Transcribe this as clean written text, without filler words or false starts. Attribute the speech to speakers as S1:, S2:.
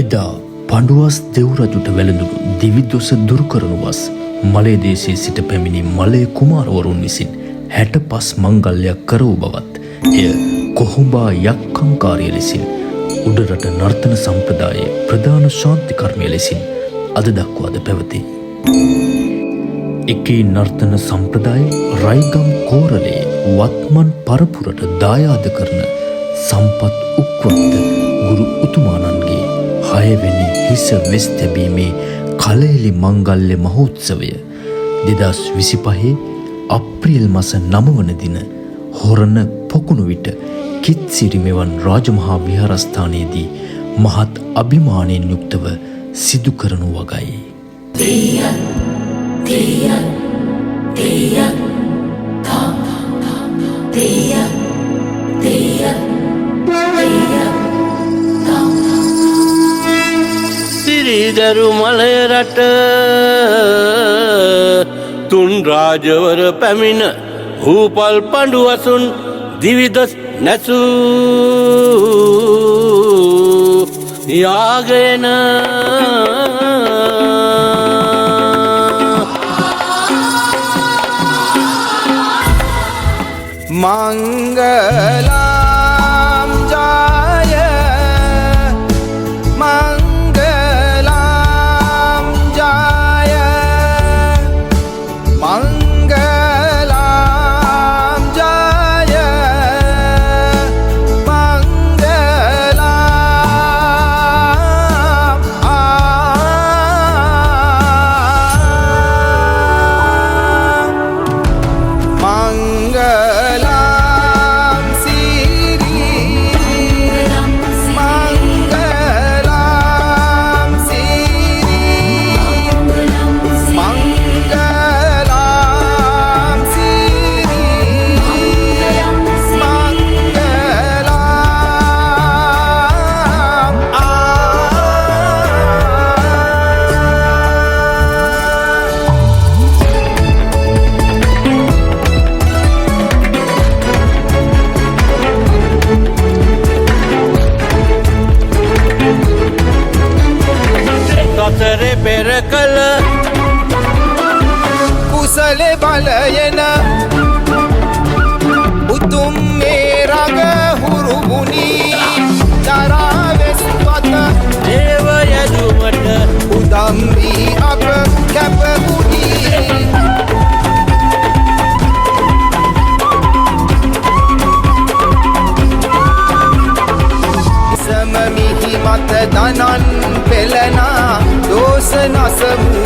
S1: එදා පඬුවස් දෙව්රජුට වැළඳුණු දිවිදොස දුරු කරනු වස් මලේ දේශයේ සිට පැමිණි මලේ කුමාරවරුන් විසින් 65 මංගල්‍යයක් කර වූ බවත් එය කොහොඹා යක්ඛංකාරය ලෙසින් උඩරට නර්තන සම්ප්‍රදායේ ප්‍රධාන ශාන්ති කර්මය ලෙසින් අද දක්වාද පැවතේ. එකී නර්තන සම්ප්‍රදාය රයිගම් කෝරළේ වත්මන් පරපුරට දායාද කරන සම්පත් උක්වත්ත ගුරු උතුමාණන්ගේ 6 වෙනි හිස වෙස් තැබීමේ කලෙලි මංගල්‍ය මහෝත්සවය 2025 අප්‍රේල් මාස 9 වන දින හොරණ පොකුණු විට කිත්සිරි මෙවන් රාජමහා විහාරස්ථානයේදී මහත් අභිමානයෙන් යුක්තව සිදු කරනු වගයි.
S2: සිරිදරු මලය රට තුන් රාජවර පැමිණ හූපල් පඬුවසුන් දිවිදොස් නැසූ යාගෙන
S3: මංගලම් ජය මංගලම් ජය මංගලම් ජය
S2: සසරේ පෙර කල
S3: කුසල බලයන උතුම් මේ රග හුරු වුණි දරාවෙස්වත
S2: දේව යදුමට
S3: උදම් වී අප කැප වුණි සමමිහි මත දනන් පෙළනා දෝස නසමු